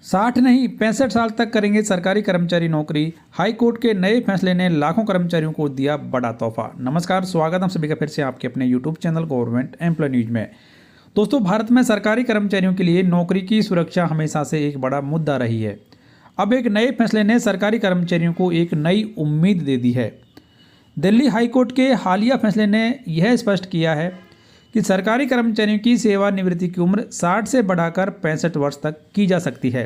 60 नहीं 65 साल तक करेंगे सरकारी कर्मचारी नौकरी। हाई कोर्ट के नए फैसले ने लाखों कर्मचारियों को दिया बड़ा तोहफा। नमस्कार, स्वागत हम सभी का फिर से आपके अपने YouTube channel government employ news में। दोस्तों, भारत में सरकारी कर्मचारियों के लिए नौकरी की सुरक्षा हमेशा से एक बड़ा मुद्दा रही है। अब एक नए फैसले ने सरकारी कर्मचारियों को एक नई उम्मीद दे दी है। दिल्ली हाई कोर्ट के हालिया फैसले ने यह स्पष्ट किया है कि सरकारी कर्मचारियों की सेवानिवृत्ति की उम्र 60 से बढ़ाकर 65 वर्ष तक की जा सकती है।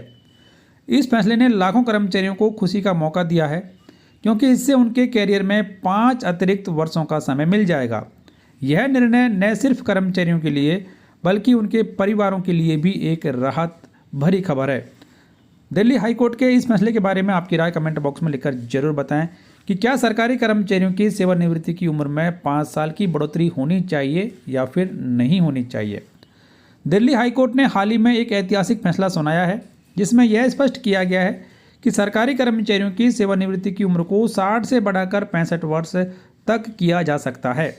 इस फैसले ने लाखों कर्मचारियों को खुशी का मौका दिया है, क्योंकि इससे उनके कैरियर में 5 अतिरिक्त वर्षों का समय मिल जाएगा। यह निर्णय न सिर्फ कर्मचारियों के लिए बल्कि उनके परिवारों के लिए भी एक राहत भरी खबर है। दिल्ली हाई कोर्ट के इस फैसले के बारे में आपकी राय कमेंट बॉक्स में लिखकर जरूर बताएं कि क्या सरकारी कर्मचारियों की सेवानिवृत्ति की उम्र में 5 साल की बढ़ोतरी होनी चाहिए या फिर नहीं होनी चाहिए। दिल्ली हाई कोर्ट ने हाल ही में एक ऐतिहासिक फैसला सुनाया है, जिसमें यह स्पष्ट किया गया है कि सरकारी कर्मचारियों की सेवानिवृत्ति की उम्र को 60 से बढ़ाकर 65 वर्ष तक किया जा सकता है।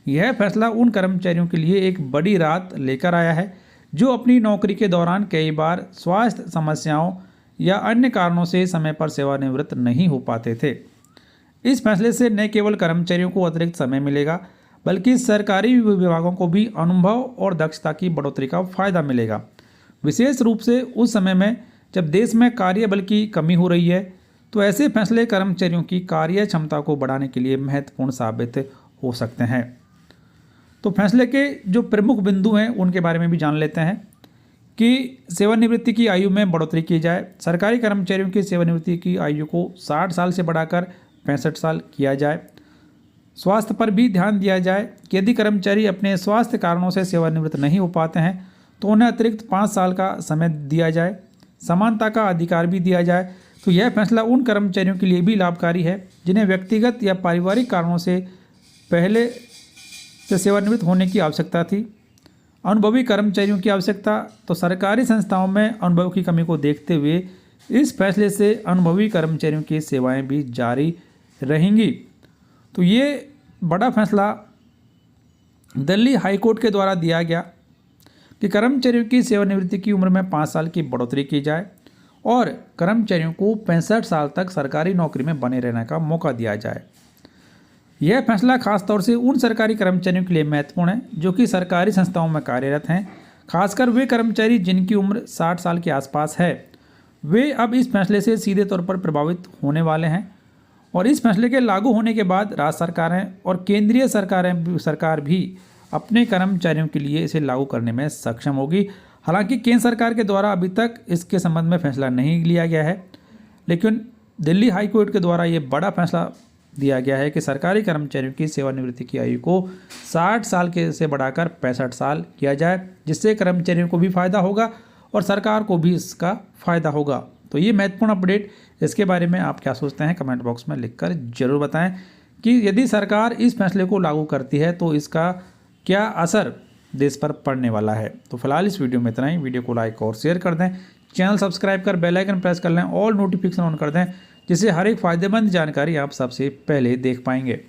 यह फैसला उन कर्मचारियों के लिए एक बड़ी राहत लेकर आया है जो अपनी नौकरी के दौरान कई बार स्वास्थ्य समस्याओं या अन्य कारणों से समय पर सेवानिवृत्त नहीं हो पाते थे। इस फैसले से न केवल कर्मचारियों को अतिरिक्त समय मिलेगा, बल्कि सरकारी विभागों को भी अनुभव और दक्षता की बढ़ोतरी का फायदा मिलेगा, विशेष रूप से उस समय में जब देश में कार्यबल की कमी हो रही है। तो ऐसे फैसले कर्मचारियों की कार्य क्षमता को बढ़ाने के लिए महत्वपूर्ण साबित हो सकते हैं। तो फैसले के जो प्रमुख बिंदु हैं उनके बारे में भी जान लेते हैं कि सेवानिवृत्ति की आयु में बढ़ोतरी की जाए। सरकारी कर्मचारियों की सेवानिवृत्ति की आयु को 60 साल से बढ़ाकर 65 साल किया जाए। स्वास्थ्य पर भी ध्यान दिया जाए कि यदि कर्मचारी अपने स्वास्थ्य कारणों से सेवानिवृत्त नहीं हो पाते हैं तो उन्हें अतिरिक्त 5 साल का समय दिया जाए। समानता का अधिकार भी दिया जाए। तो यह फैसला उन कर्मचारियों के लिए भी लाभकारी है जिन्हें व्यक्तिगत या पारिवारिक कारणों से पहले से सेवानिवृत्त होने की आवश्यकता थी। अनुभवी कर्मचारियों की आवश्यकता, तो सरकारी संस्थाओं में अनुभव की कमी को देखते हुए इस फैसले से अनुभवी कर्मचारियों की सेवाएं भी जारी रहेंगी। तो ये बड़ा फैसला दिल्ली हाई कोर्ट के द्वारा दिया गया कि कर्मचारियों की सेवानिवृत्ति की उम्र में 5 साल की बढ़ोतरी की जाए और कर्मचारियों को 65 साल तक सरकारी नौकरी में बने रहने का मौका दिया जाए। यह फैसला खासतौर से उन सरकारी कर्मचारियों के लिए महत्वपूर्ण है जो कि सरकारी संस्थाओं में कार्यरत हैं। खासकर वे कर्मचारी जिनकी उम्र 60 साल के आसपास है, वे अब इस फैसले से सीधे तौर पर प्रभावित होने वाले हैं। और इस फैसले के लागू होने के बाद राज्य सरकारें और केंद्रीय सरकार भी अपने कर्मचारियों के लिए इसे लागू करने में सक्षम होगी। हालांकि केंद्र सरकार के द्वारा अभी तक इसके संबंध में फैसला नहीं लिया गया है, लेकिन दिल्ली हाई कोर्ट के द्वारा ये बड़ा फैसला दिया गया है कि सरकारी कर्मचारियों की सेवानिवृत्ति की आयु को 60 साल के से बढ़ाकर 65 साल किया जाए, जिससे कर्मचारियों को भी फायदा होगा और सरकार को भी इसका फायदा होगा। तो ये महत्वपूर्ण अपडेट, इसके बारे में आप क्या सोचते हैं कमेंट बॉक्स में लिखकर जरूर बताएं कि यदि सरकार इस फैसले को लागू करती है तो इसका क्या असर देश पर पड़ने वाला है। तो फिलहाल इस वीडियो में इतना ही। वीडियो को लाइक और शेयर कर दें, चैनल सब्सक्राइब कर बेल आइकन प्रेस कर लें, ऑल नोटिफिकेशन ऑन कर दें, जिससे हर एक फ़ायदेमंद जानकारी आप सबसे पहले देख पाएंगे।